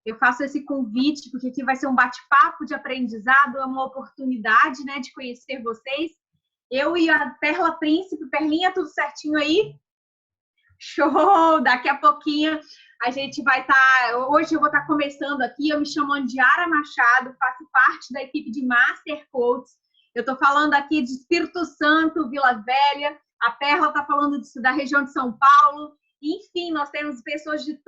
Eu faço esse convite, porque aqui vai ser um bate-papo de aprendizado, é uma oportunidade, né, de conhecer vocês. Eu e a Perla Príncipe. Perlinha, tudo certinho aí? Show! Daqui a pouquinho a gente vai estar... Hoje eu vou estar começando aqui. Eu me chamo Andiara Machado, faço parte da equipe de Master Coaches. Eu estou falando aqui de Espírito Santo, Vila Velha. A Perla está falando da região de São Paulo. Enfim, nós temos pessoas de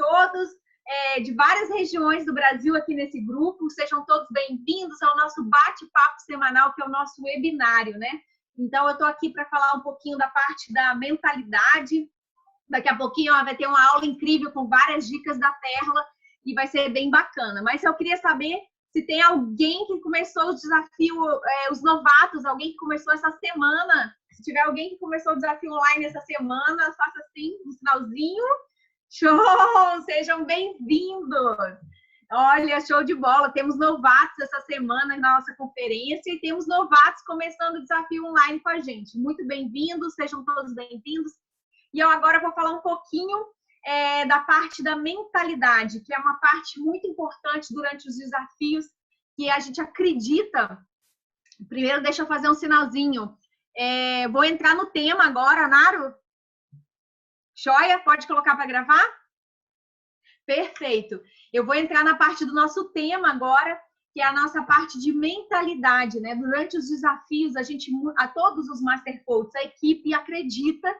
de várias regiões do Brasil aqui nesse grupo. Sejam todos bem-vindos ao nosso bate-papo semanal, que é o nosso webinário, né? Então, eu estou aqui para falar um pouquinho da parte da mentalidade. Daqui a pouquinho vai ter uma aula incrível com várias dicas da Perla e vai ser bem bacana. Mas eu queria saber se tem alguém que começou o desafio, os novatos, alguém que começou essa semana. Se tiver alguém que começou o desafio online essa semana, faça assim, um sinalzinho. Show! Sejam bem-vindos! Olha, show de bola! Temos novatos essa semana na nossa conferência e temos novatos começando o desafio online com a gente. Muito bem-vindos, sejam todos bem-vindos. E eu agora vou falar um pouquinho da parte da mentalidade, que é uma parte muito importante durante os desafios que a gente acredita. Primeiro, deixa eu fazer um sinalzinho. Vou entrar no tema agora, Naro. Joia? Pode colocar para gravar? Perfeito. Eu vou entrar na parte do nosso tema agora, que é a nossa parte de mentalidade, né? Durante os desafios, a todos os Master Coaches, a equipe acredita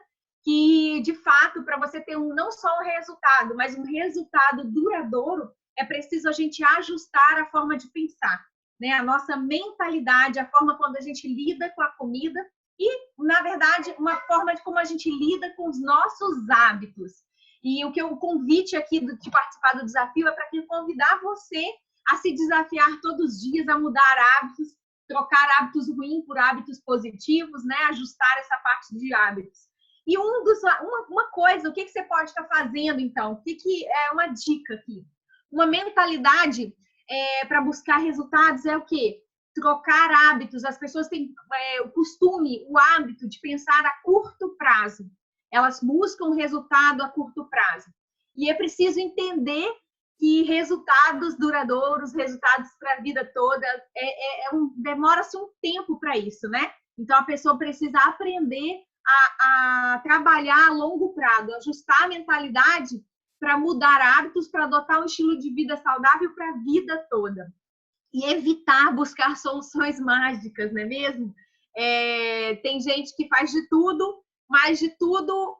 que, de fato, para você ter não só um resultado, mas um resultado duradouro, é preciso a gente ajustar a forma de pensar, né? A nossa mentalidade, a forma quando a gente lida com a comida e, na verdade, uma forma de como a gente lida com os nossos hábitos. E o convite aqui de participar do desafio é para convidar você a se desafiar todos os dias, a mudar hábitos, trocar hábitos ruins por hábitos positivos, né? Ajustar essa parte de hábitos. E uma coisa, o que você pode estar fazendo, então? O que é uma dica aqui? Uma mentalidade para buscar resultados é o quê? Trocar hábitos. As pessoas têm o costume, o hábito de pensar a curto prazo. Elas buscam resultado a curto prazo. E é preciso entender que resultados duradouros, resultados para a vida toda, demora-se um tempo para isso, né? Então, a pessoa precisa aprender a trabalhar a longo prazo, ajustar a mentalidade para mudar hábitos, para adotar um estilo de vida saudável para a vida toda. E evitar buscar soluções mágicas, não é mesmo? Tem gente que faz de tudo, mas de tudo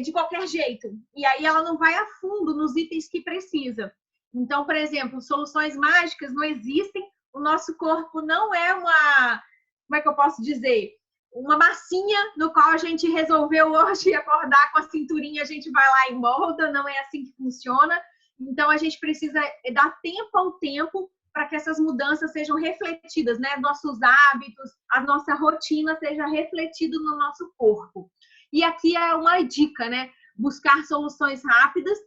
de qualquer jeito. E aí ela não vai a fundo nos itens que precisa. Então, por exemplo, soluções mágicas não existem. O nosso corpo não é como é que eu posso dizer? Uma massinha no qual a gente resolveu hoje acordar com a cinturinha, a gente vai lá e molda, não é assim que funciona. Então, a gente precisa dar tempo ao tempo para que essas mudanças sejam refletidas, né? Nossos hábitos, a nossa rotina seja refletida no nosso corpo. E aqui é uma dica, né? Buscar soluções rápidas,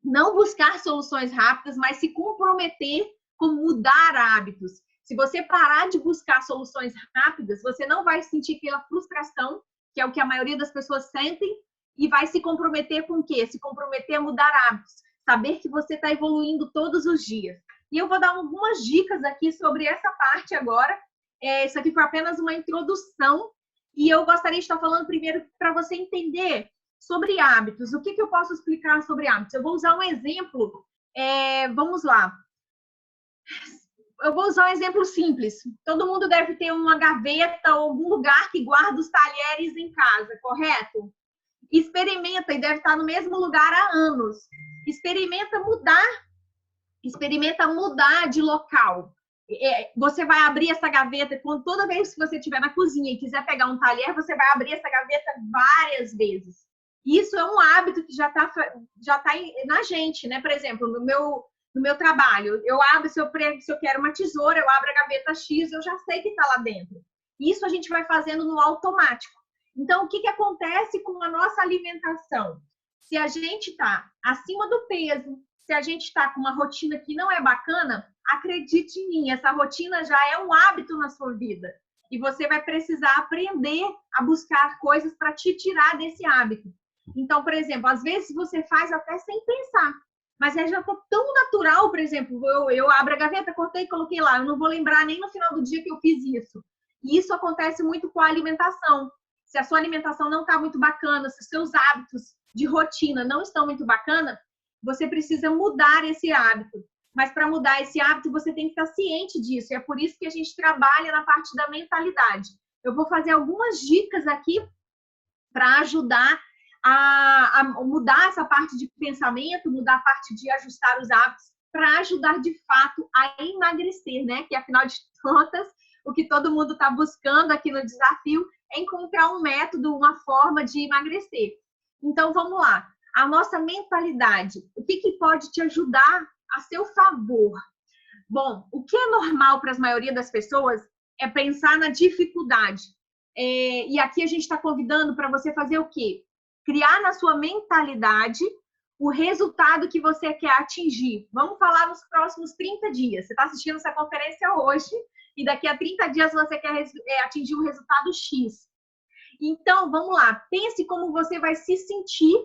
não buscar soluções rápidas, mas se comprometer com mudar hábitos. Se você parar de buscar soluções rápidas, você não vai sentir aquela frustração, que é o que a maioria das pessoas sentem, e vai se comprometer com o quê? Se comprometer a mudar hábitos. Saber que você está evoluindo todos os dias. E eu vou dar algumas dicas aqui sobre essa parte agora. Isso aqui foi apenas uma introdução. E eu gostaria de estar falando primeiro para você entender sobre hábitos. O que eu posso explicar sobre hábitos? Eu vou usar um exemplo. Vamos lá. Eu vou usar um exemplo simples. Todo mundo deve ter uma gaveta ou algum lugar que guarda os talheres em casa, correto? Experimenta, e deve estar no mesmo lugar há anos. Experimenta mudar de local. Você vai abrir essa gaveta, toda vez que você estiver na cozinha e quiser pegar um talher, você vai abrir essa gaveta várias vezes. Isso é um hábito que já tá na gente, né? Por exemplo, no meu trabalho, eu abro, se eu quero uma tesoura, eu abro a gaveta X, eu já sei que está lá dentro. Isso a gente vai fazendo no automático. Então, o que acontece com a nossa alimentação? Se a gente está acima do peso, se a gente está com uma rotina que não é bacana, acredite em mim, essa rotina já é um hábito na sua vida. E você vai precisar aprender a buscar coisas para te tirar desse hábito. Então, por exemplo, às vezes você faz até sem pensar. mas já está tão natural, por exemplo, eu abro a gaveta, cortei e coloquei lá, eu não vou lembrar nem no final do dia que eu fiz isso. E isso acontece muito com a alimentação. Se a sua alimentação não está muito bacana, se os seus hábitos de rotina não estão muito bacana, você precisa mudar esse hábito. Mas para mudar esse hábito, você tem que estar ciente disso. E é por isso que a gente trabalha na parte da mentalidade. Eu vou fazer algumas dicas aqui para ajudar a mudar essa parte de pensamento, mudar a parte de ajustar os hábitos, para ajudar de fato a emagrecer, né? Que afinal de contas, o que todo mundo está buscando aqui no desafio é encontrar um método, uma forma de emagrecer. Então vamos lá. A nossa mentalidade, o que pode te ajudar a seu favor? Bom, o que é normal para a maioria das pessoas é pensar na dificuldade. E aqui a gente está convidando para você fazer o quê? Criar na sua mentalidade o resultado que você quer atingir. Vamos falar nos próximos 30 dias. Você está assistindo essa conferência hoje e daqui a 30 dias você quer atingir um resultado X. Então, vamos lá. Pense como você vai se sentir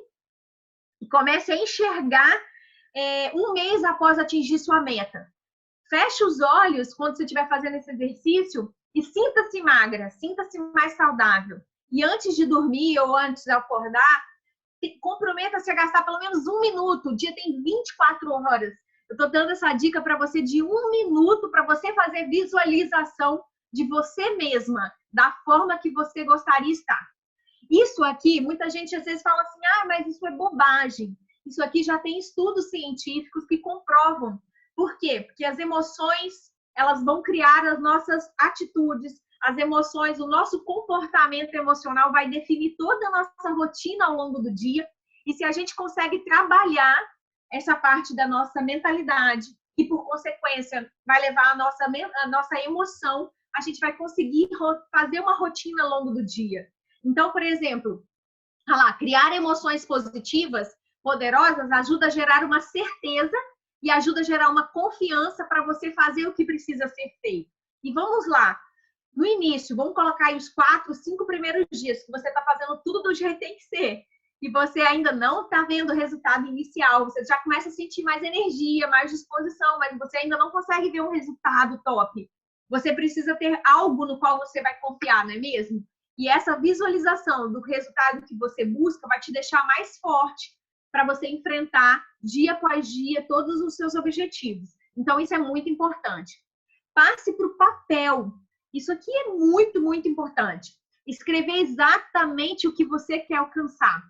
e comece a enxergar um mês após atingir sua meta. Feche os olhos quando você estiver fazendo esse exercício e sinta-se magra, sinta-se mais saudável. E antes de dormir ou antes de acordar, comprometa-se a gastar pelo menos 1 minuto. O dia tem 24 horas. Eu estou dando essa dica para você de 1 minuto para você fazer visualização de você mesma, da forma que você gostaria de estar. Isso aqui, muita gente às vezes fala assim, mas isso é bobagem. Isso aqui já tem estudos científicos que comprovam. Por quê? Porque as emoções, elas vão criar as nossas atitudes, as emoções, o nosso comportamento emocional vai definir toda a nossa rotina ao longo do dia. E se a gente consegue trabalhar essa parte da nossa mentalidade e, por consequência, vai levar a nossa emoção, a gente vai conseguir fazer uma rotina ao longo do dia. Então, por exemplo, criar emoções positivas, poderosas, ajuda a gerar uma certeza e ajuda a gerar uma confiança para você fazer o que precisa ser feito. E vamos lá. No início, vamos colocar aí os 4, 5 primeiros dias que você está fazendo tudo do jeito que tem que ser. E você ainda não está vendo o resultado inicial. Você já começa a sentir mais energia, mais disposição, mas você ainda não consegue ver um resultado top. Você precisa ter algo no qual você vai confiar, não é mesmo? E essa visualização do resultado que você busca vai te deixar mais forte para você enfrentar dia após dia todos os seus objetivos. Então, isso é muito importante. Passe para o papel. Isso aqui é muito, muito importante. Escrever exatamente o que você quer alcançar.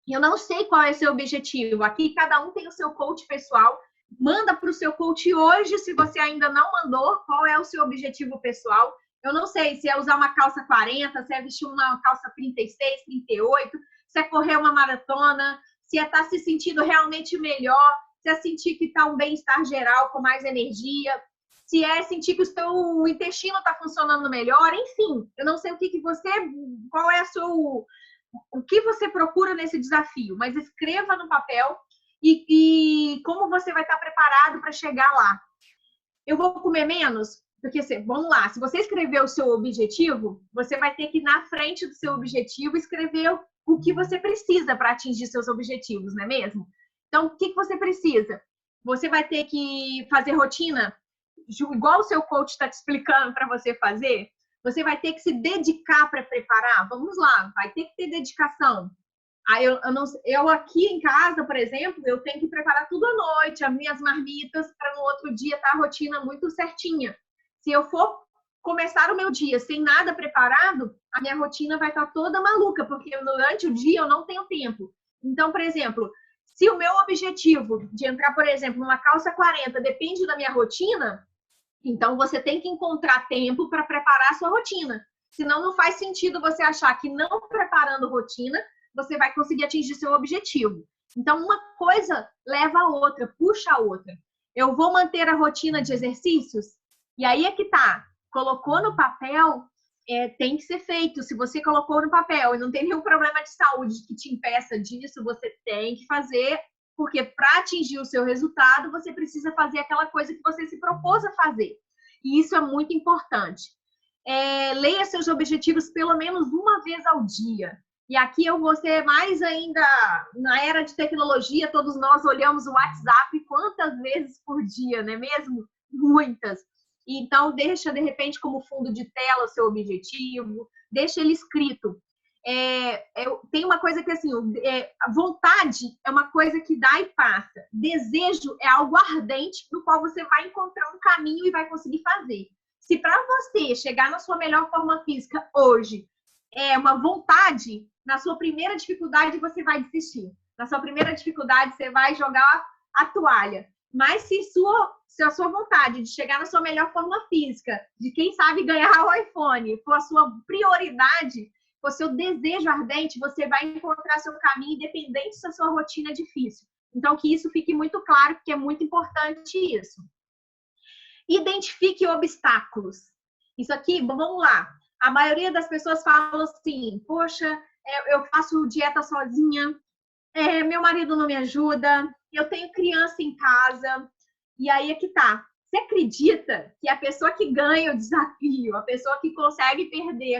Eu não sei qual é o seu objetivo. Aqui, cada um tem o seu coach pessoal. Manda para o seu coach hoje, se você ainda não mandou, qual é o seu objetivo pessoal. Eu não sei se é usar uma calça 40, se é vestir uma calça 36, 38, se é correr uma maratona, se é estar se sentindo realmente melhor, se é sentir que está um bem-estar geral com mais energia, se é sentir que o seu intestino está funcionando melhor, enfim. Eu não sei o que você, qual é o que você procura nesse desafio, mas escreva no papel e como você vai estar preparado para chegar lá. Eu vou comer menos? Porque, vamos lá, se você escrever o seu objetivo, você vai ter que, na frente do seu objetivo, escrever o que você precisa para atingir seus objetivos, não é mesmo? Então, o que você precisa? Você vai ter que fazer rotina, igual o seu coach está te explicando para você fazer. Você vai ter que se dedicar para preparar. Vamos lá, vai ter que ter dedicação. Eu aqui em casa, por exemplo, eu tenho que preparar tudo à noite, as minhas marmitas, para no outro dia estar a rotina muito certinha. Se eu for começar o meu dia sem nada preparado, a minha rotina vai estar toda maluca, porque durante o dia eu não tenho tempo. Então, por exemplo, se o meu objetivo de entrar, por exemplo, numa calça 40 depende da minha rotina, então você tem que encontrar tempo para preparar a sua rotina. Senão não faz sentido você achar que não preparando rotina, você vai conseguir atingir seu objetivo. Então, uma coisa leva a outra, puxa a outra. Eu vou manter a rotina de exercícios? E aí é que tá. Colocou no papel, tem que ser feito. Se você colocou no papel e não tem nenhum problema de saúde que te impeça disso, você tem que fazer, porque para atingir o seu resultado, você precisa fazer aquela coisa que você se propôs a fazer. E isso é muito importante. Leia seus objetivos pelo menos uma vez ao dia. E aqui eu vou ser mais ainda, na era de tecnologia, todos nós olhamos o WhatsApp quantas vezes por dia, não é mesmo? Muitas. Então, deixa, de repente, como fundo de tela o seu objetivo, deixa ele escrito. Tem uma coisa que, assim, vontade é uma coisa que dá e passa. Desejo é algo ardente no qual você vai encontrar um caminho e vai conseguir fazer. Se para você chegar na sua melhor forma física hoje é uma vontade, na sua primeira dificuldade você vai desistir. Na sua primeira dificuldade você vai jogar a toalha. Mas se a sua vontade de chegar na sua melhor forma física, de quem sabe ganhar o iPhone, for a sua prioridade, for seu desejo ardente, você vai encontrar seu caminho independente se a sua rotina é difícil. Então, que isso fique muito claro, porque é muito importante isso. Identifique obstáculos. Isso aqui, vamos lá. A maioria das pessoas falam assim, poxa, eu faço dieta sozinha, meu marido não me ajuda, eu tenho criança em casa, e aí é que tá. Você acredita que a pessoa que ganha o desafio, a pessoa que consegue perder,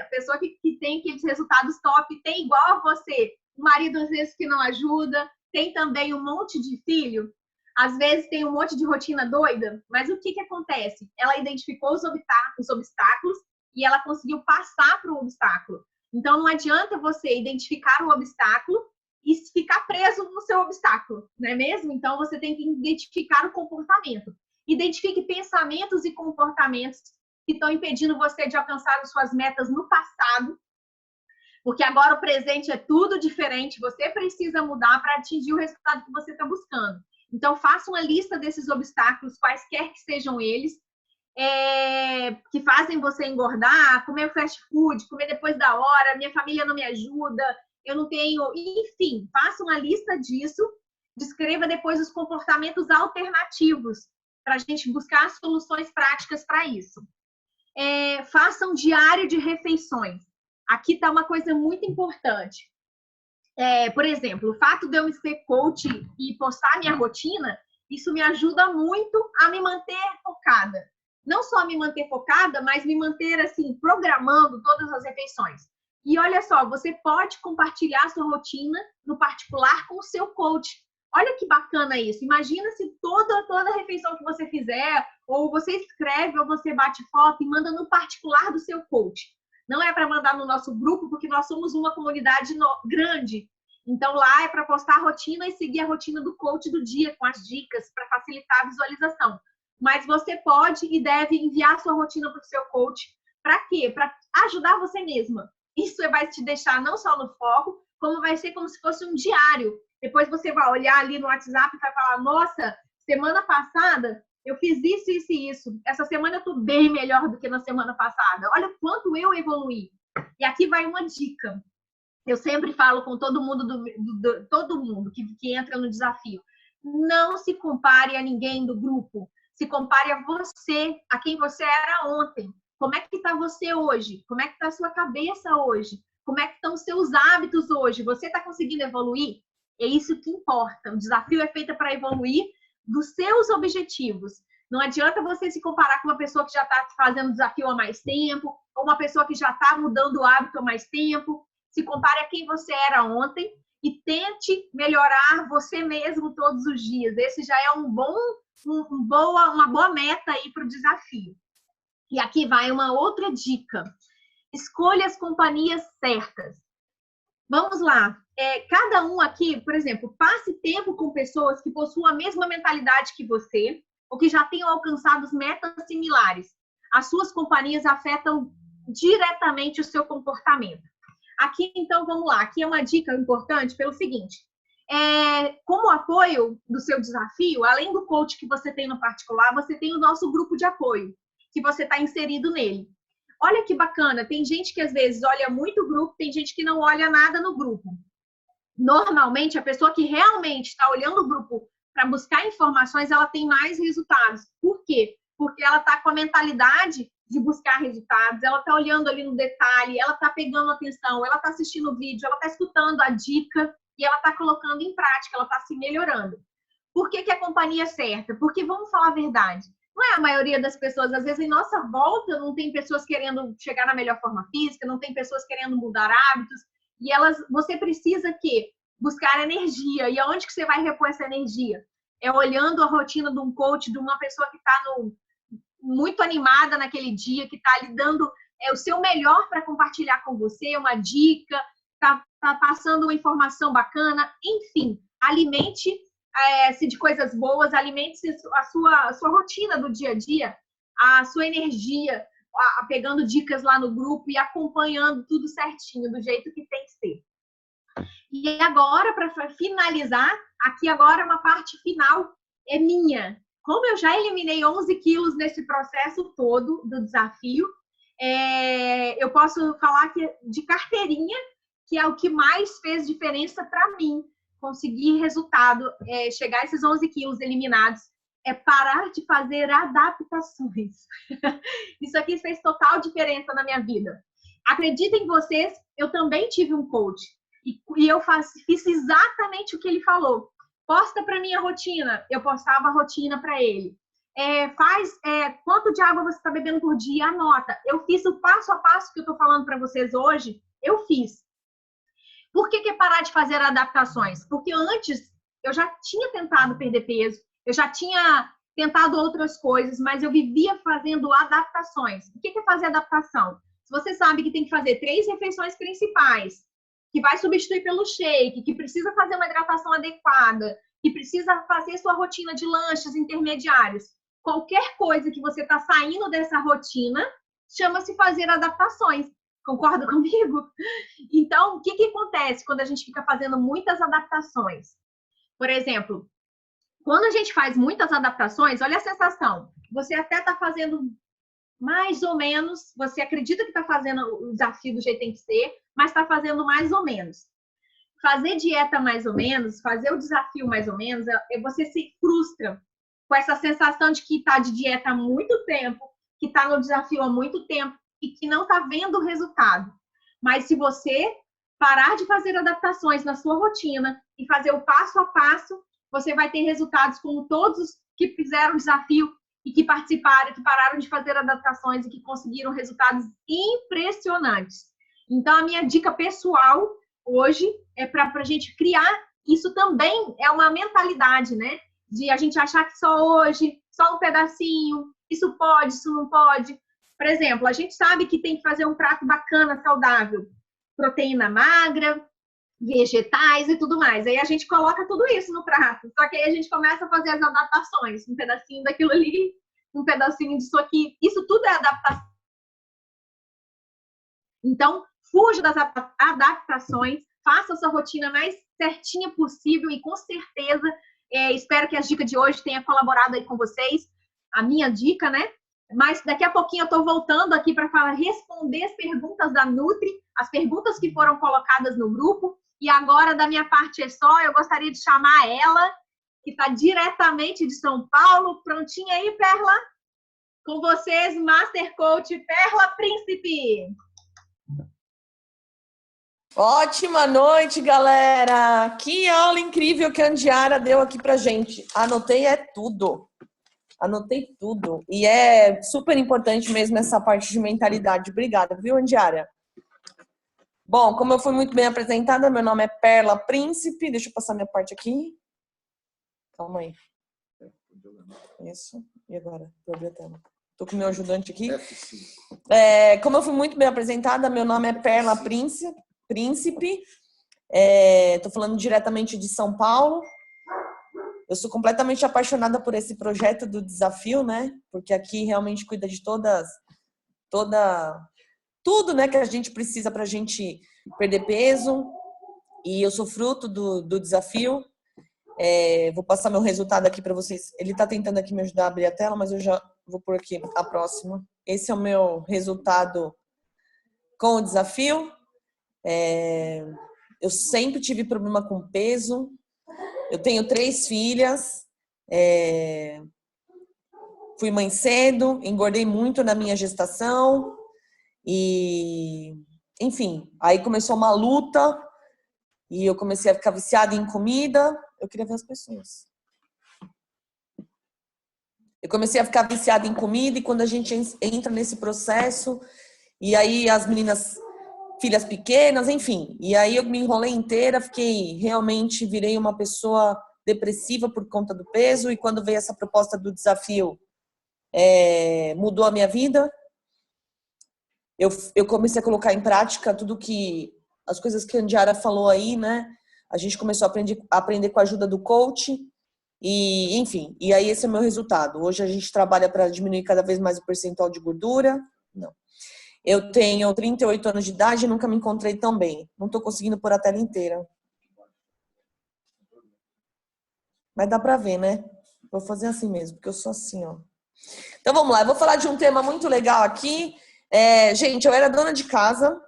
a pessoa que tem aqueles resultados top, tem igual a você, o marido às vezes que não ajuda, tem também um monte de filho, às vezes tem um monte de rotina doida, mas o que acontece? Ela identificou os obstáculos e ela conseguiu passar para o obstáculo. Então, não adianta você identificar o obstáculo e ficar preso no seu obstáculo, não é mesmo? Então, você tem que identificar o comportamento. Identifique pensamentos e comportamentos que estão impedindo você de alcançar as suas metas no passado, porque agora o presente é tudo diferente, você precisa mudar para atingir o resultado que você está buscando. Então, faça uma lista desses obstáculos, quaisquer que sejam eles, que fazem você engordar, comer fast food, comer depois da hora, minha família não me ajuda, eu não tenho... Enfim, faça uma lista disso, descreva depois os comportamentos alternativos para a gente buscar soluções práticas para isso. Faça um diário de refeições. Aqui está uma coisa muito importante. Por exemplo, o fato de eu ser coach e postar minha rotina, isso me ajuda muito a me manter focada. Não só me manter focada, mas me manter, assim, programando todas as refeições. E olha só, você pode compartilhar a sua rotina no particular com o seu coach. Olha que bacana isso. Imagina se toda refeição que você fizer, ou você escreve, ou você bate foto e manda no particular do seu coach. Não é para mandar no nosso grupo, porque nós somos uma comunidade grande. Então, lá é para postar a rotina e seguir a rotina do coach do dia, com as dicas, para facilitar a visualização. Mas você pode e deve enviar a sua rotina para o seu coach. Para quê? Para ajudar você mesma. Isso vai te deixar não só no foco, como vai ser como se fosse um diário. Depois você vai olhar ali no WhatsApp e vai falar, nossa, semana passada eu fiz isso, isso e isso. Essa semana eu estou bem melhor do que na semana passada. Olha quanto eu evoluí. E aqui vai uma dica. Eu sempre falo com todo mundo, todo mundo que entra no desafio. Não se compare a ninguém do grupo. Se compare a você, a quem você era ontem. Como é que está você hoje? Como é que está a sua cabeça hoje? Como é que estão os seus hábitos hoje? Você está conseguindo evoluir? É isso que importa. O desafio é feito para evoluir dos seus objetivos. Não adianta você se comparar com uma pessoa que já está fazendo desafio há mais tempo, ou uma pessoa que já está mudando o hábito há mais tempo. Se compare a quem você era ontem e tente melhorar você mesmo todos os dias. Esse já é uma boa meta aí para o desafio. E aqui vai uma outra dica. Escolha as companhias certas. Vamos lá. Cada um aqui, por exemplo, passe tempo com pessoas que possuam a mesma mentalidade que você ou que já tenham alcançado metas similares. As suas companhias afetam diretamente o seu comportamento. Aqui, então, vamos lá. Aqui é uma dica importante pelo seguinte. Como apoio do seu desafio, além do coach que você tem no particular, você tem o nosso grupo de apoio, que você está inserido nele. Olha que bacana, tem gente que às vezes olha muito o grupo, tem gente que não olha nada no grupo. Normalmente, a pessoa que realmente está olhando o grupo para buscar informações, ela tem mais resultados. Por quê? Porque ela está com a mentalidade de buscar resultados, ela está olhando ali no detalhe, ela está pegando atenção, ela está assistindo o vídeo, ela está escutando a dica e ela está colocando em prática, ela está se melhorando. Por que a companhia é certa? Porque, vamos falar a verdade, não é a maioria das pessoas, às vezes em nossa volta não tem pessoas querendo chegar na melhor forma física, não tem pessoas querendo mudar hábitos, você precisa buscar energia. E aonde que você vai repor essa energia? É olhando a rotina de um coach, de uma pessoa que está muito animada naquele dia, que está lhe dando o seu melhor para compartilhar com você, uma dica, está passando uma informação bacana, enfim, alimente-se de coisas boas, alimente-se a sua rotina do dia a dia, a sua energia, pegando dicas lá no grupo e acompanhando tudo certinho, do jeito que tem que ser. E agora, para finalizar, aqui agora uma parte final é minha. Como eu já eliminei 11 quilos nesse processo todo do desafio, eu posso falar que de carteirinha, que é o que mais fez diferença para mim, conseguir resultado, chegar a esses 11 quilos eliminados, é parar de fazer adaptações. Isso aqui fez total diferença na minha vida. Acreditem vocês, eu também tive um coach. E eu fiz exatamente o que ele falou. Posta para mim a rotina. Eu postava a rotina para ele. Quanto de água você está bebendo por dia? Anota. Eu fiz o passo a passo que eu estou falando para vocês hoje. Eu fiz. Por que parar de fazer adaptações? Porque antes eu já tinha tentado perder peso. Eu já tinha tentado outras coisas, mas eu vivia fazendo adaptações. O que é fazer adaptação? Se você sabe que tem que fazer 3 refeições principais, que vai substituir pelo shake, que precisa fazer uma hidratação adequada, que precisa fazer sua rotina de lanches intermediários, qualquer coisa que você está saindo dessa rotina, chama-se fazer adaptações. Concorda comigo? Então, o que acontece quando a gente fica fazendo muitas adaptações? Por exemplo, quando a gente faz muitas adaptações, olha a sensação. Você até está fazendo mais ou menos, você acredita que está fazendo o desafio do jeito que tem que ser, mas está fazendo mais ou menos. Fazer dieta mais ou menos, fazer o desafio mais ou menos, você se frustra com essa sensação de que está de dieta há muito tempo, que está no desafio há muito tempo e que não está vendo o resultado. Mas se você parar de fazer adaptações na sua rotina e fazer o passo a passo, você vai ter resultados como todos os que fizeram o desafio e que participaram, que pararam de fazer adaptações e que conseguiram resultados impressionantes. Então, a minha dica pessoal hoje é para a gente criar, isso também é uma mentalidade, né? De a gente achar que só hoje, só um pedacinho, isso pode, isso não pode. Por exemplo, a gente sabe que tem que fazer um prato bacana, saudável, proteína magra, vegetais e tudo mais. Aí a gente coloca tudo isso no prato. Só que aí a gente começa a fazer as adaptações. Um pedacinho daquilo ali, um pedacinho disso aqui. Isso tudo é adaptação. Então, fuja das adaptações, faça a sua rotina mais certinha possível e com certeza, espero que a dica de hoje tenha colaborado aí com vocês. A minha dica, né? Mas daqui a pouquinho eu estou voltando aqui para responder as perguntas da Nutri, as perguntas que foram colocadas no grupo. E agora, da minha parte é só, eu gostaria de chamar ela, que está diretamente de São Paulo. Prontinha aí, Perla? Com vocês, Master Coach Perla Príncipe. Ótima noite, galera! Que aula incrível que a Andiara deu aqui pra gente. Anotei tudo. Anotei tudo. E é super importante mesmo essa parte de mentalidade. Obrigada, viu, Andiara? Bom, como eu fui muito bem apresentada, meu nome é Perla Príncipe. Deixa eu passar minha parte aqui. Calma aí. Isso. E agora? Vou abrir a tela. Tô com o meu ajudante aqui. Como eu fui muito bem apresentada, meu nome é Perla Príncipe. Tô falando diretamente de São Paulo. Eu sou completamente apaixonada por esse projeto do desafio, né? Porque aqui realmente cuida de tudo, né, que a gente precisa para a gente perder peso. E eu sou fruto do desafio. Vou passar meu resultado aqui para vocês. Ele está tentando aqui me ajudar a abrir a tela, mas eu já vou por aqui a próxima. Esse é o meu resultado com o desafio. Eu sempre tive problema com peso. Eu tenho 3 filhas. Fui mãe cedo, engordei muito na minha gestação. E, enfim, aí começou uma luta e eu comecei a ficar viciada em comida. Eu queria ver as pessoas. Eu comecei a ficar viciada em comida e quando a gente entra nesse processo, e aí as meninas filhas pequenas, enfim. E aí eu me enrolei inteira, virei uma pessoa depressiva por conta do peso, e quando veio essa proposta do desafio, mudou a minha vida. Eu comecei a colocar em prática as coisas que a Andiara falou aí, né? A gente começou a aprender com a ajuda do coach, e enfim, e aí esse é o meu resultado. Hoje a gente trabalha para diminuir cada vez mais o percentual de gordura. Não. Eu tenho 38 anos de idade e nunca me encontrei tão bem. Não estou conseguindo pôr a tela inteira. Mas dá para ver, né? Vou fazer assim mesmo, porque eu sou assim, ó. Então vamos lá, eu vou falar de um tema muito legal aqui. Gente, eu era dona de casa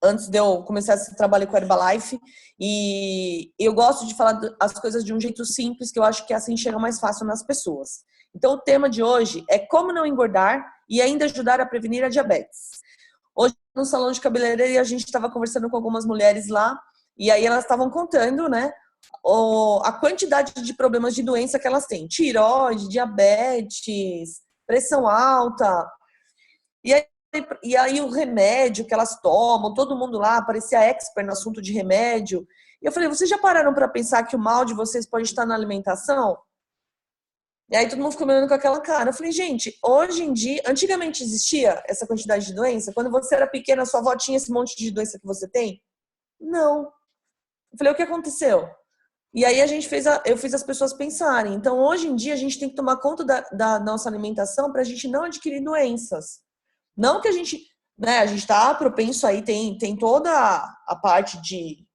antes de eu começar esse trabalho com a Herbalife, e eu gosto de falar as coisas de um jeito simples, que eu acho que assim chega mais fácil nas pessoas. Então o tema de hoje é como não engordar e ainda ajudar a prevenir a diabetes. Hoje no salão de cabeleireiro a gente estava conversando com algumas mulheres lá, e aí elas estavam contando, né, a quantidade de problemas de doença que elas têm. Tireoide, diabetes, pressão alta. E aí o remédio que elas tomam, todo mundo lá parecia expert no assunto de remédio. E eu falei, vocês já pararam para pensar que o mal de vocês pode estar na alimentação? E aí todo mundo ficou me olhando com aquela cara. Eu falei, gente, hoje em dia, antigamente existia essa quantidade de doença? Quando você era pequena, sua avó tinha esse monte de doença que você tem? Não. Eu falei, o que aconteceu? E aí eu fiz as pessoas pensarem. Então, hoje em dia, a gente tem que tomar conta da nossa alimentação para a gente não adquirir doenças. Não que a gente, né, a gente está propenso aí, tem toda a parte de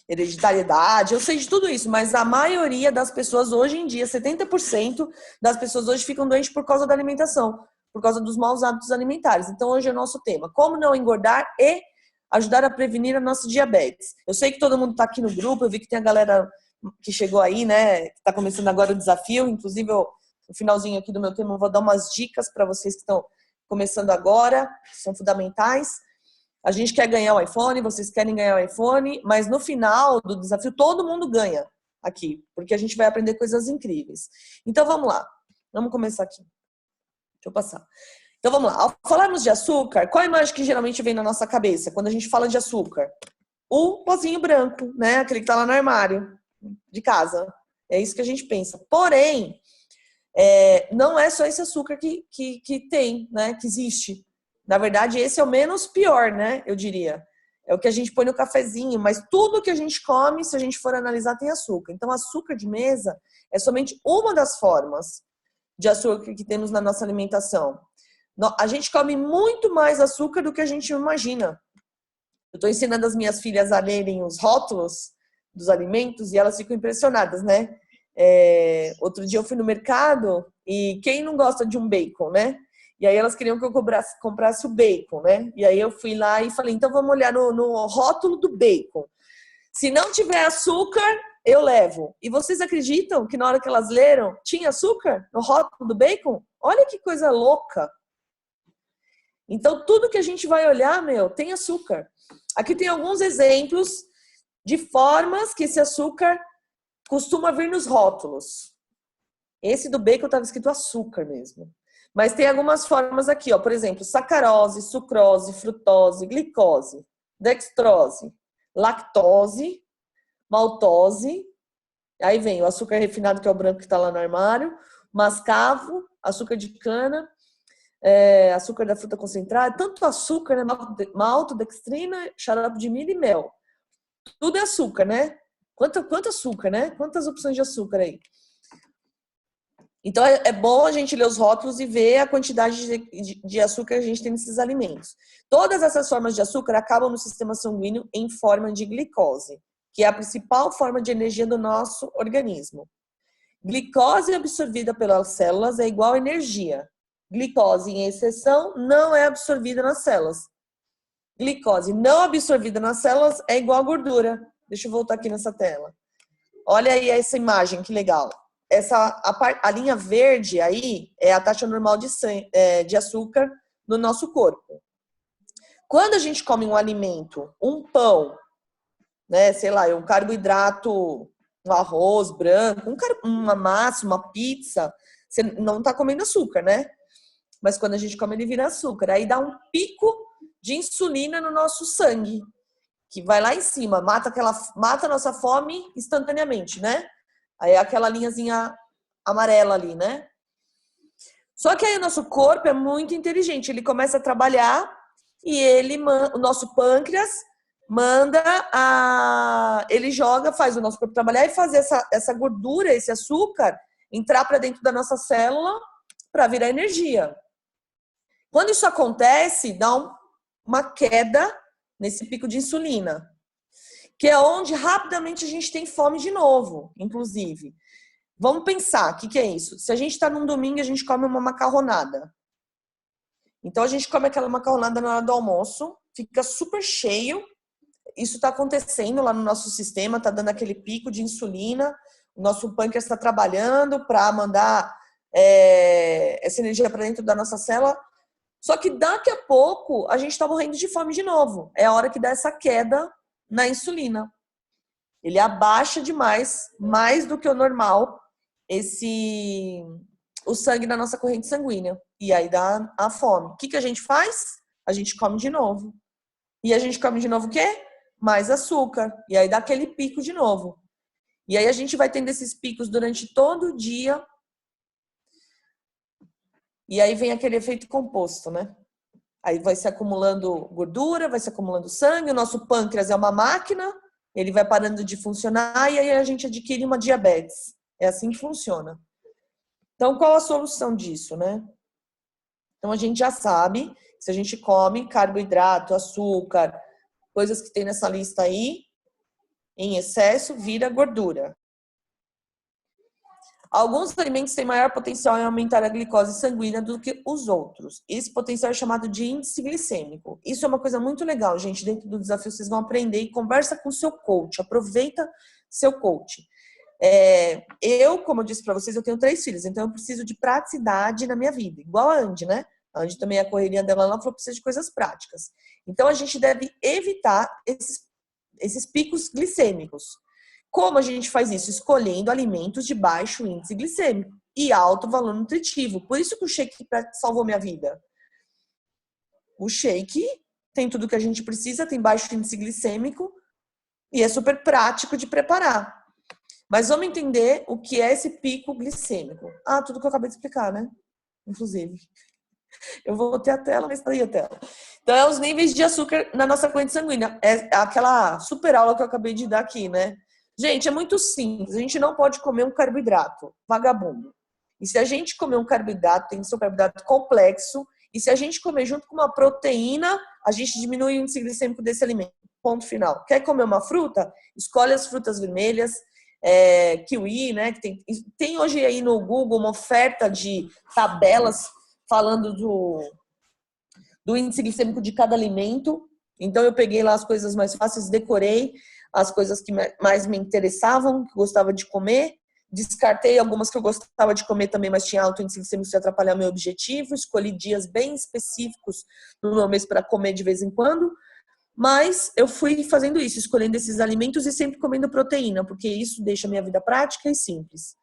hereditariedade, eu sei de tudo isso, mas a maioria das pessoas hoje em dia, 70% das pessoas hoje ficam doentes por causa da alimentação, por causa dos maus hábitos alimentares. Então, hoje é o nosso tema, como não engordar e ajudar a prevenir a nossa diabetes. Eu sei que todo mundo está aqui no grupo, eu vi que tem a galera que chegou aí, né, que está começando agora o desafio, inclusive no finalzinho aqui do meu tema eu vou dar umas dicas para vocês que estão começando agora, que são fundamentais. A gente quer ganhar o iPhone, vocês querem ganhar o iPhone, mas no final do desafio todo mundo ganha aqui, porque a gente vai aprender coisas incríveis. Então vamos lá, vamos começar aqui. Deixa eu passar. Então vamos lá, ao falarmos de açúcar, qual a imagem que geralmente vem na nossa cabeça quando a gente fala de açúcar? O pozinho branco, né? Aquele que tá lá no armário de casa. É isso que a gente pensa. Porém, não é só esse açúcar que tem, né? Que existe. Na verdade, esse é o menos pior, né? Eu diria. É o que a gente põe no cafezinho, mas tudo que a gente come, se a gente for analisar, tem açúcar. Então, açúcar de mesa é somente uma das formas de açúcar que temos na nossa alimentação. A gente come muito mais açúcar do que a gente imagina. Eu estou ensinando as minhas filhas a lerem os rótulos dos alimentos e elas ficam impressionadas, né? Outro dia eu fui no mercado e quem não gosta de um bacon, né? E aí elas queriam que eu comprasse o bacon, né? E aí eu fui lá e falei, então vamos olhar no rótulo do bacon. Se não tiver açúcar, eu levo. E vocês acreditam que na hora que elas leram, tinha açúcar no rótulo do bacon? Olha que coisa louca. Então, tudo que a gente vai olhar, tem açúcar. Aqui tem alguns exemplos de formas que esse açúcar costuma vir nos rótulos. Esse do bacon estava escrito açúcar mesmo. Mas tem algumas formas aqui, ó. Por exemplo, sacarose, sucrose, frutose, glicose, dextrose, lactose, maltose. Aí vem o açúcar refinado, que é o branco que está lá no armário, mascavo, açúcar de cana, açúcar da fruta concentrada, tanto açúcar, né? Maltodextrina, xarope de milho e mel. Tudo é açúcar, né? Quanto açúcar, né? Quantas opções de açúcar aí? Então, é bom a gente ler os rótulos e ver a quantidade de açúcar que a gente tem nesses alimentos. Todas essas formas de açúcar acabam no sistema sanguíneo em forma de glicose, que é a principal forma de energia do nosso organismo. Glicose absorvida pelas células é igual a energia. Glicose em exceção não é absorvida nas células. Glicose não absorvida nas células é igual a gordura. Deixa eu voltar aqui nessa tela. Olha aí essa imagem, que legal. A linha verde aí é a taxa normal de açúcar no nosso corpo. Quando a gente come um alimento, um pão, né, sei lá, um carboidrato, um arroz branco, uma massa, uma pizza, você não está comendo açúcar, né? Mas quando a gente come, ele vira açúcar. Aí dá um pico de insulina no nosso sangue, que vai lá em cima, mata a nossa fome instantaneamente, né? Aí é aquela linhazinha amarela ali, né? Só que aí o nosso corpo é muito inteligente, ele começa a trabalhar e o nosso pâncreas ele faz o nosso corpo trabalhar e fazer essa gordura, esse açúcar, entrar para dentro da nossa célula para virar energia. Quando isso acontece, dá uma queda nesse pico de insulina, que é onde rapidamente a gente tem fome de novo, inclusive. Vamos pensar, o que é isso? Se a gente está num domingo, a gente come uma macarronada. Então, a gente come aquela macarronada na hora do almoço, fica super cheio. Isso está acontecendo lá no nosso sistema, está dando aquele pico de insulina. O nosso pâncreas está trabalhando para mandar essa energia para dentro da nossa célula. Só que daqui a pouco, a gente está morrendo de fome de novo. É a hora que dá essa queda na insulina. Ele abaixa demais, mais do que o normal, o sangue na nossa corrente sanguínea. E aí dá a fome. O que a gente faz? A gente come de novo. E a gente come de novo o quê? Mais açúcar. E aí dá aquele pico de novo. E aí a gente vai tendo esses picos durante todo o dia. E aí vem aquele efeito composto, né? Aí vai se acumulando gordura, vai se acumulando sangue. O nosso pâncreas é uma máquina. Ele vai parando de funcionar e aí a gente adquire uma diabetes. É assim que funciona. Então, qual a solução disso, né? Então, a gente já sabe que se a gente come carboidrato, açúcar, coisas que tem nessa lista aí, em excesso, vira gordura. Alguns alimentos têm maior potencial em aumentar a glicose sanguínea do que os outros. Esse potencial é chamado de índice glicêmico. Isso é uma coisa muito legal, gente. Dentro do desafio, vocês vão aprender e conversa com o seu coach. Aproveita seu coach. Como eu disse para vocês, eu tenho 3 filhos, então eu preciso de praticidade na minha vida. Igual a Andy, né? A Andy também, a correria dela, ela falou que precisa de coisas práticas. Então, a gente deve evitar esses picos glicêmicos. Como a gente faz isso? Escolhendo alimentos de baixo índice glicêmico e alto valor nutritivo. Por isso que o shake salvou minha vida. O shake tem tudo que a gente precisa, tem baixo índice glicêmico e é super prático de preparar. Mas vamos entender o que é esse pico glicêmico. Tudo que eu acabei de explicar, né? Inclusive. Eu vou ter a tela, mas tá aí a tela. Então, é os níveis de açúcar na nossa corrente sanguínea. É aquela super aula que eu acabei de dar aqui, né? Gente, é muito simples. A gente não pode comer um carboidrato vagabundo. E se a gente comer um carboidrato, tem que ser um carboidrato complexo. E se a gente comer junto com uma proteína, a gente diminui o índice glicêmico desse alimento. Ponto final. Quer comer uma fruta? Escolhe as frutas vermelhas, kiwi, né? Tem hoje aí no Google uma oferta de tabelas falando do índice glicêmico de cada alimento. Então, eu peguei lá as coisas mais fáceis, decorei as coisas que mais me interessavam, que eu gostava de comer. Descartei algumas que eu gostava de comer também, mas tinha alto índice glicêmico se atrapalhar meu objetivo. Escolhi dias bem específicos no meu mês para comer de vez em quando. Mas eu fui fazendo isso, escolhendo esses alimentos e sempre comendo proteína, porque isso deixa a minha vida prática e simples.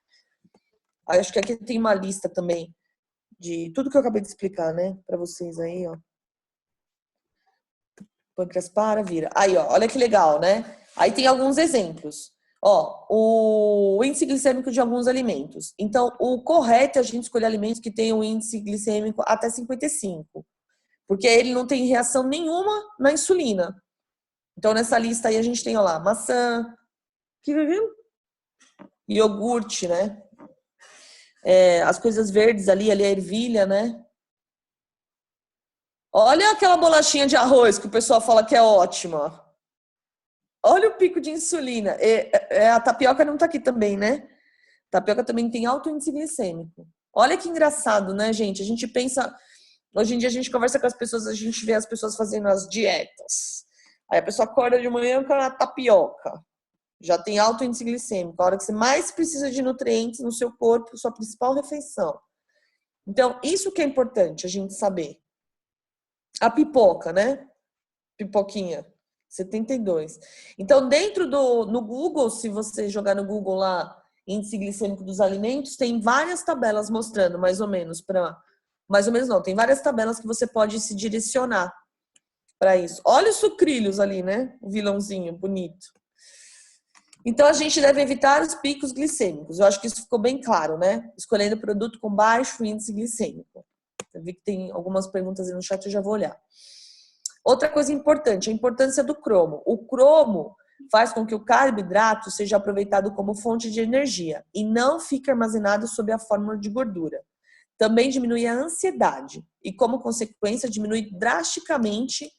Acho que aqui tem uma lista também de tudo que eu acabei de explicar, né? Para vocês aí, ó. Pâncreas vira. Aí, ó, olha que legal, né? Aí tem alguns exemplos. Ó, o índice glicêmico de alguns alimentos. Então, o correto é a gente escolher alimentos que tenham um índice glicêmico até 55. Porque ele não tem reação nenhuma na insulina. Então, nessa lista aí a gente tem, ó lá, maçã, iogurte, né? As coisas verdes ali a ervilha, né? Olha aquela bolachinha de arroz que o pessoal fala que é ótima. Olha o pico de insulina. A tapioca não tá aqui também, né? Tapioca também tem alto índice glicêmico. Olha que engraçado, né, gente? A gente pensa... Hoje em dia a gente conversa com as pessoas, a gente vê as pessoas fazendo as dietas. Aí a pessoa acorda de manhã com a tapioca. Já tem alto índice glicêmico. A hora que você mais precisa de nutrientes no seu corpo, sua principal refeição. Então, isso que é importante a gente saber. A pipoca, né? Pipoquinha. 72. Então, no Google, se você jogar no Google lá, índice glicêmico dos alimentos, tem várias tabelas mostrando, mais ou menos não, tem várias tabelas que você pode se direcionar para isso. Olha os sucrilhos ali, né? O vilãozinho bonito. Então, a gente deve evitar os picos glicêmicos. Eu acho que isso ficou bem claro, né? Escolhendo produto com baixo índice glicêmico. Eu vi que tem algumas perguntas aí no chat, eu já vou olhar. Outra coisa importante, a importância do cromo. O cromo faz com que o carboidrato seja aproveitado como fonte de energia e não fique armazenado sob a forma de gordura. Também diminui a ansiedade e, como consequência, diminui drasticamente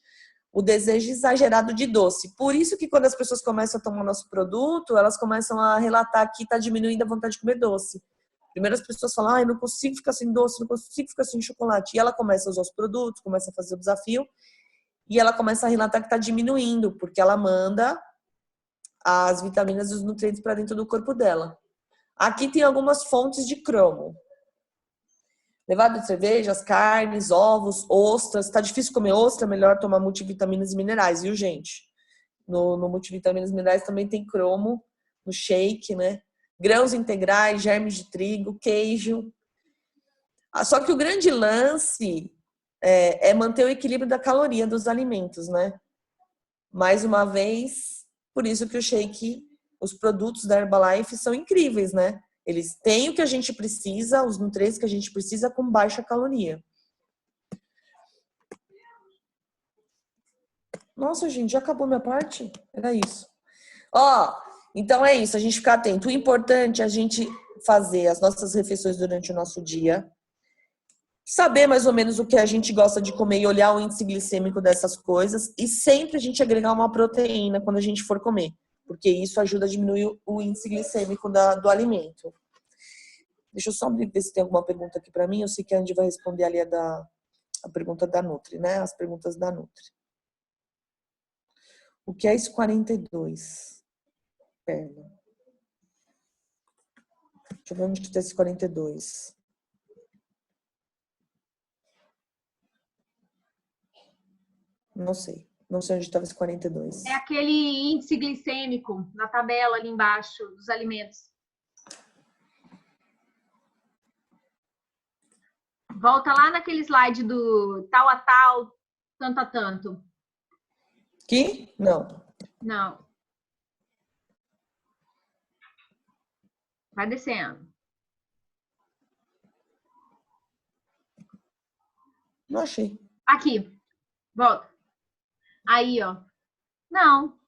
o desejo exagerado de doce. Por isso que quando as pessoas começam a tomar nosso produto, elas começam a relatar que está diminuindo a vontade de comer doce. Primeiro as pessoas falam, eu não consigo ficar sem doce, não consigo ficar sem chocolate. E ela começa a usar os produtos, começa a fazer o desafio e ela começa a relatar que está diminuindo, porque ela manda as vitaminas e os nutrientes para dentro do corpo dela. Aqui tem algumas fontes de cromo. Levado de cervejas, carnes, ovos, ostras. Tá difícil comer ostra, melhor tomar multivitaminas e minerais, viu, gente? No multivitaminas e minerais também tem cromo, no shake, né? Grãos integrais, germes de trigo, queijo. Só que o grande lance é manter o equilíbrio da caloria dos alimentos, né? Mais uma vez, por isso que o shake, os produtos da Herbalife são incríveis, né? Eles têm o que a gente precisa, os nutrientes que a gente precisa com baixa caloria. Nossa, gente, já acabou minha parte? Era isso. Então é isso, a gente ficar atento. O importante é a gente fazer as nossas refeições durante o nosso dia, saber mais ou menos o que a gente gosta de comer e olhar o índice glicêmico dessas coisas e sempre a gente agregar uma proteína quando a gente for comer, porque isso ajuda a diminuir o índice glicêmico do alimento. Deixa eu só ver se tem alguma pergunta aqui para mim. Eu sei que a Andy vai responder ali a pergunta da Nutri, né? As perguntas da Nutri. O que é esse 42? Perna. Deixa eu ver onde está esse 42. Não sei. Não sei onde estava esse 42. É aquele índice glicêmico na tabela ali embaixo dos alimentos. Volta lá naquele slide do tal a tal, tanto a tanto. Aqui? Não. Não. Vai descendo. Não achei. Aqui. Volta. Aí, ó. Não.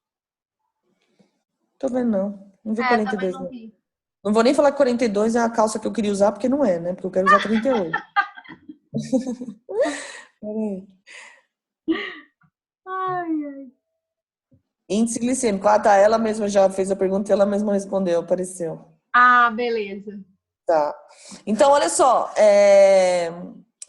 Tô vendo, não. Não vi 42, não não. vi. Não vou nem falar que 42 é a calça que eu queria usar, porque não é, né? Porque eu quero usar 38. Ai, ai. Índice glicêmico. Tá. Ela mesma já fez a pergunta e ela mesma respondeu, apareceu. Ah, beleza. Tá. Então, olha só.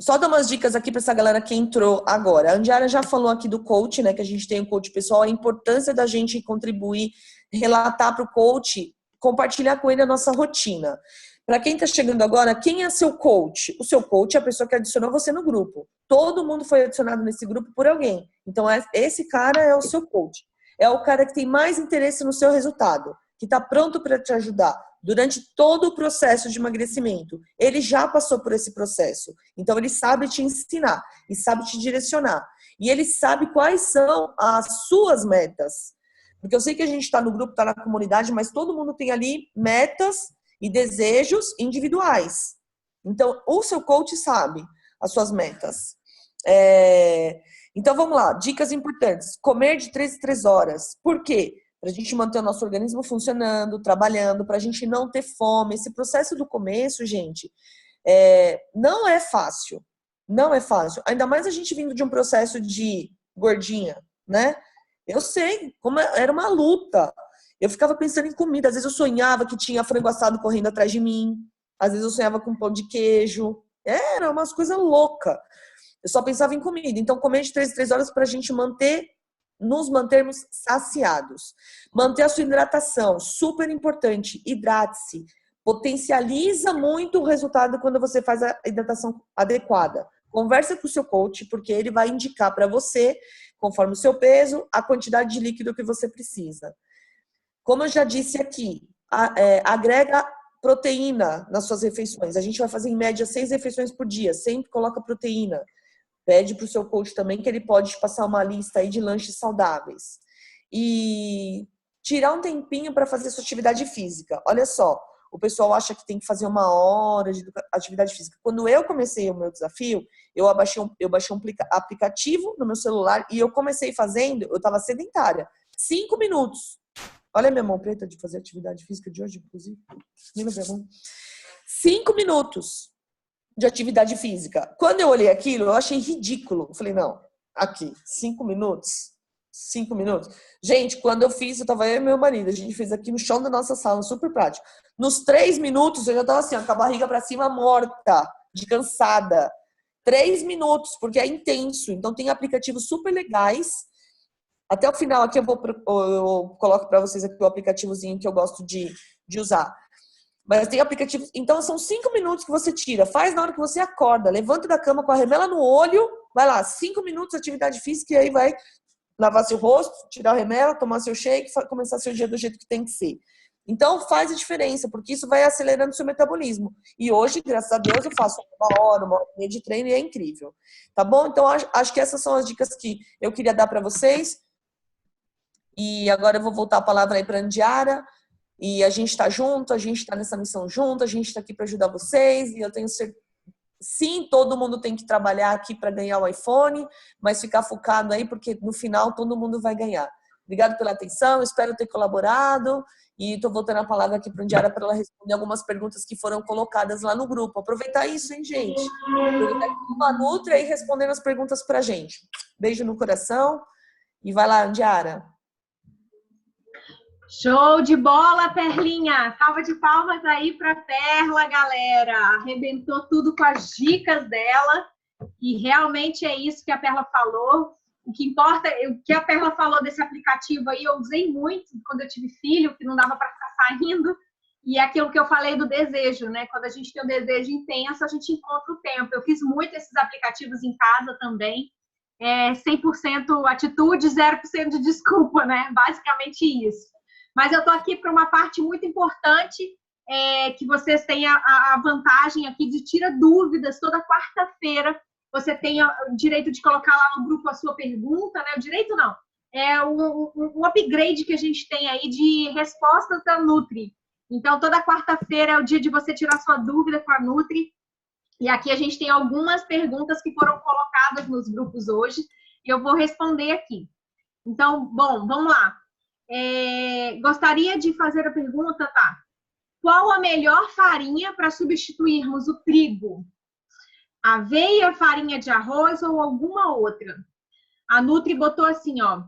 Só dar umas dicas aqui para essa galera que entrou agora. A Andiara já falou aqui do coach, né? Que a gente tem um coach pessoal. A importância da gente contribuir, relatar para o coach, compartilhar com ele a nossa rotina. Para quem está chegando agora, quem é seu coach? O seu coach é a pessoa que adicionou você no grupo. Todo mundo foi adicionado nesse grupo por alguém. Então, esse cara é o seu coach. É o cara que tem mais interesse no seu resultado, que está pronto para te ajudar durante todo o processo de emagrecimento. Ele já passou por esse processo. Então, ele sabe te ensinar e sabe te direcionar. E ele sabe quais são as suas metas. Porque eu sei que a gente está no grupo, está na comunidade, mas todo mundo tem ali metas e desejos individuais. Então, o seu coach sabe as suas metas. Então, vamos lá. Dicas importantes. Comer de 3 em 3 horas. Por quê? Para a gente manter o nosso organismo funcionando, trabalhando, para a gente não ter fome. Esse processo do começo, gente, não é fácil. Não é fácil. Ainda mais a gente vindo de um processo de gordinha, né? Eu sei como era uma luta. Eu ficava pensando em comida. Às vezes eu sonhava que tinha frango assado correndo atrás de mim. Às vezes eu sonhava com pão de queijo. Era umas coisas loucas. Eu só pensava em comida. Então, comer de 3 em 3 horas para a gente nos mantermos saciados. Manter a sua hidratação, super importante. Hidrate-se. Potencializa muito o resultado quando você faz a hidratação adequada. Conversa com o seu coach, porque ele vai indicar para você, conforme o seu peso, a quantidade de líquido que você precisa. Como eu já disse aqui, agrega proteína nas suas refeições. A gente vai fazer em média 6 refeições por dia. Sempre coloca proteína. Pede para o seu coach também que ele pode te passar uma lista aí de lanches saudáveis. E tirar um tempinho para fazer sua atividade física. Olha só, o pessoal acha que tem que fazer 1 hora de atividade física. Quando eu comecei o meu desafio, eu baixei um aplicativo no meu celular e eu comecei fazendo, eu estava sedentária. 5 minutos. Olha a minha mão preta de fazer atividade física de hoje, inclusive. 5 minutos de atividade física. Quando eu olhei aquilo, eu achei ridículo. Eu falei, não, aqui, 5 minutos. 5 minutos. Gente, quando eu fiz, eu tava eu e meu marido, a gente fez aqui no chão da nossa sala, super prático. Nos 3 minutos, eu já tava assim, ó, com a barriga pra cima, morta, de cansada. 3 minutos, porque é intenso. Então, tem aplicativos super legais. Até o final aqui eu coloco pra vocês aqui o aplicativozinho que eu gosto de usar. Mas tem aplicativos. Então, são 5 minutos que você tira. Faz na hora que você acorda. Levanta da cama com a remela no olho. Vai lá, 5 minutos de atividade física e aí vai lavar seu rosto, tirar a remela, tomar seu shake, começar seu dia do jeito que tem que ser. Então, faz a diferença, porque isso vai acelerando o seu metabolismo. E hoje, graças a Deus, eu faço 1 hora, 1 hora e meia de treino e é incrível. Tá bom? Então, acho que essas são as dicas que eu queria dar para vocês. E agora eu vou voltar a palavra aí para a Andiara. E a gente está junto, a gente está nessa missão junto, a gente está aqui para ajudar vocês. E eu tenho certeza. Sim, todo mundo tem que trabalhar aqui para ganhar o iPhone, mas ficar focado aí, porque no final todo mundo vai ganhar. Obrigado pela atenção, espero ter colaborado. E estou voltando a palavra aqui para a Andiara para ela responder algumas perguntas que foram colocadas lá no grupo. Aproveitar isso, hein, gente? Aproveitar uma Nutri aí respondendo as perguntas para a gente. Beijo no coração e vai lá, Andiara. Show de bola, Perlinha! Salva de palmas aí para Perla, galera! Arrebentou tudo com as dicas dela e realmente é isso que a Perla falou. O que importa, o que a Perla falou desse aplicativo aí, eu usei muito quando eu tive filho, que não dava para ficar saindo. E é aquilo que eu falei do desejo, né? Quando a gente tem um desejo intenso, a gente encontra o tempo. Eu fiz muito esses aplicativos em casa também. 100% atitude, 0% de desculpa, né? Basicamente isso. Mas eu estou aqui para uma parte muito importante, que vocês têm a vantagem aqui de tirar dúvidas. Toda quarta-feira você tem o direito de colocar lá no grupo a sua pergunta, né? O direito não. É um upgrade que a gente tem aí de respostas da Nutri. Então, toda quarta-feira é o dia de você tirar sua dúvida com a Nutri. E aqui a gente tem algumas perguntas que foram colocadas nos grupos hoje e eu vou responder aqui. Então, bom, vamos lá. Gostaria de fazer a pergunta, tá? Qual a melhor farinha para substituirmos o trigo? Aveia, farinha de arroz ou alguma outra? A Nutri botou assim, ó.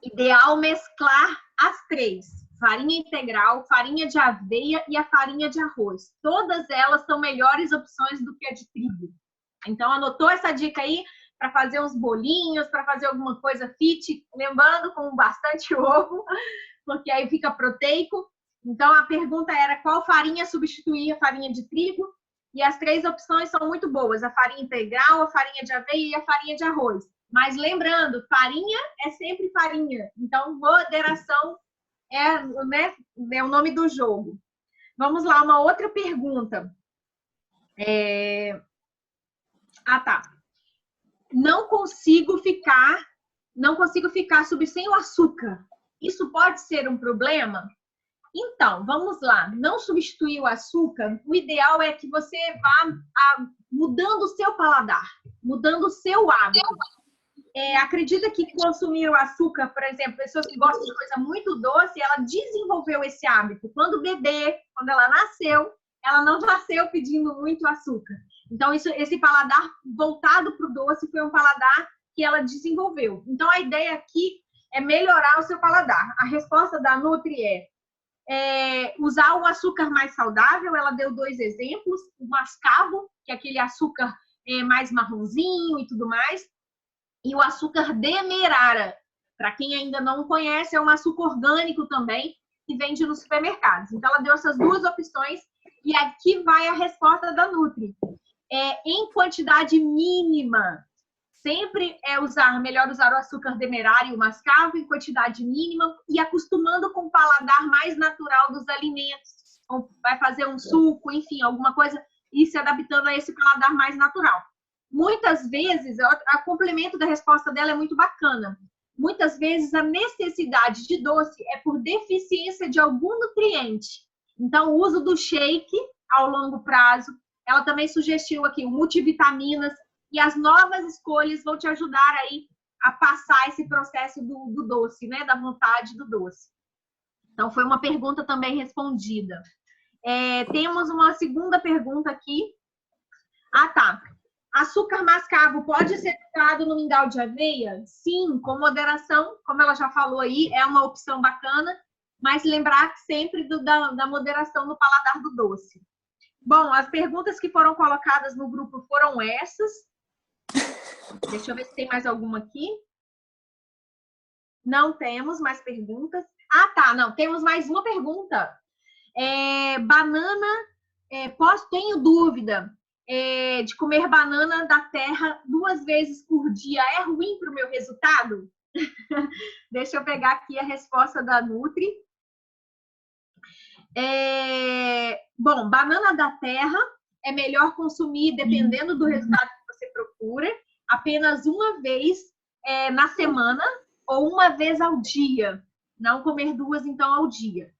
Ideal mesclar as 3. Farinha integral, farinha de aveia e a farinha de arroz. Todas elas são melhores opções do que a de trigo. Então, anotou essa dica aí? Para fazer uns bolinhos, para fazer alguma coisa fit, lembrando com bastante ovo, porque aí fica proteico. Então, a pergunta era qual farinha substituir a farinha de trigo? E as 3 opções são muito boas, a farinha integral, a farinha de aveia e a farinha de arroz. Mas lembrando, farinha é sempre farinha. Então, moderação é o nome do jogo. Vamos lá, uma outra pergunta. Tá. Não consigo ficar sem o açúcar. Isso pode ser um problema? Então, vamos lá. Não substituir o açúcar, o ideal é que você vá mudando o seu paladar, mudando o seu hábito. Acredita que consumir o açúcar, por exemplo, pessoas que gostam de coisa muito doce, ela desenvolveu esse hábito. Quando bebê, quando ela nasceu, ela não nasceu pedindo muito açúcar. Então, esse paladar voltado para o doce foi um paladar que ela desenvolveu. Então, a ideia aqui é melhorar o seu paladar. A resposta da Nutri é usar o açúcar mais saudável. Ela deu 2 exemplos. O mascavo, que é aquele açúcar mais marronzinho e tudo mais. E o açúcar demerara. Para quem ainda não conhece, é um açúcar orgânico também, que vende nos supermercados. Então, ela deu essas 2 opções. E aqui vai a resposta da Nutri. Em quantidade mínima. Sempre melhor usar o açúcar demerara e o mascavo em quantidade mínima e acostumando com o paladar mais natural dos alimentos. Vai fazer um suco, enfim, alguma coisa e se adaptando a esse paladar mais natural. muitas vezes, a complemento da resposta dela é muito bacana. Muitas vezes a necessidade de doce é por deficiência de algum nutriente. Então, o uso do shake ao longo prazo, ela também sugestiu aqui o multivitaminas, e as novas escolhas vão te ajudar aí a passar esse processo do doce, né? Da vontade do doce. Então, foi uma pergunta também respondida. Temos uma segunda pergunta aqui. Ah, tá. Açúcar mascavo pode ser usado no mingau de aveia? Sim, com moderação, como ela já falou aí, é uma opção bacana, mas lembrar sempre da moderação no paladar do doce. Bom, as perguntas que foram colocadas no grupo foram essas. Deixa eu ver se tem mais alguma aqui. Não temos mais perguntas. Ah, tá, não, temos mais uma pergunta. Banana, tenho dúvida de comer banana da terra 2 vezes por dia. É ruim para o meu resultado? Deixa eu pegar aqui a resposta da Nutri. Bom, banana da terra é melhor consumir, dependendo do resultado que você procura, apenas uma vez na semana ou uma vez ao dia. Não comer 2, então, ao dia.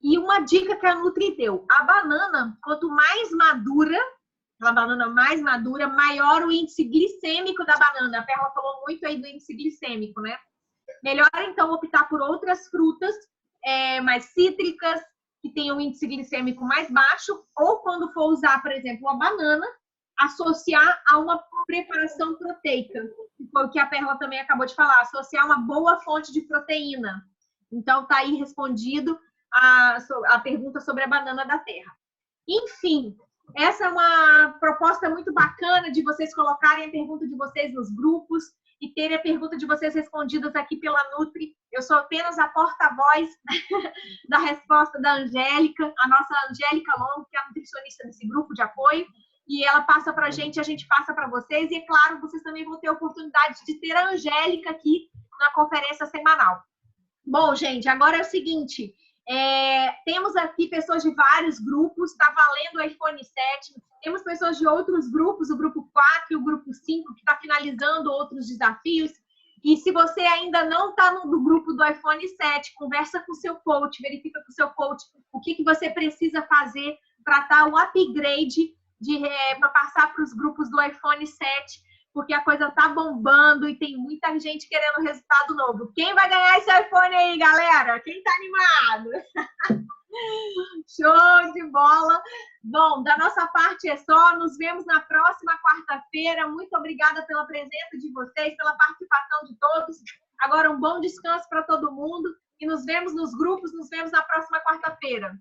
E uma dica que a Nutri deu: a banana, quanto mais madura, a banana mais madura, maior o índice glicêmico da banana. A Perla falou muito aí do índice glicêmico, né? Melhor, então, optar por outras frutas mais cítricas, que tenham um índice glicêmico mais baixo, ou quando for usar, por exemplo, a banana, associar a uma preparação proteica, que foi o que a Perla também acabou de falar, associar uma boa fonte de proteína. Então, tá aí respondido a pergunta sobre a banana da terra. Enfim, essa é uma proposta muito bacana de vocês colocarem a pergunta de vocês nos grupos e terem a pergunta de vocês respondidas aqui pela Nutri. Eu sou apenas a porta-voz da resposta da Angélica, a nossa Angélica Longo, que é a nutricionista desse grupo de apoio, e ela passa para a gente passa para vocês, e é claro, vocês também vão ter a oportunidade de ter a Angélica aqui na conferência semanal. Bom, gente, agora é o seguinte, temos aqui pessoas de vários grupos, está valendo o iPhone 7, temos pessoas de outros grupos, o grupo 4 e o grupo 5, que está finalizando outros desafios. E se você ainda não está no grupo do iPhone 7, conversa com o seu coach, verifica com o seu coach o que você precisa fazer para dar o upgrade para passar para os grupos do iPhone 7, porque a coisa tá bombando e tem muita gente querendo resultado novo. Quem vai ganhar esse iPhone aí, galera? Quem tá animado? Show de bola! Bom, da nossa parte é só. Nos vemos na próxima quarta-feira. Muito obrigada pela presença de vocês, pela participação de todos. Agora um bom descanso para todo mundo e nos vemos nos grupos. Nos vemos na próxima quarta-feira.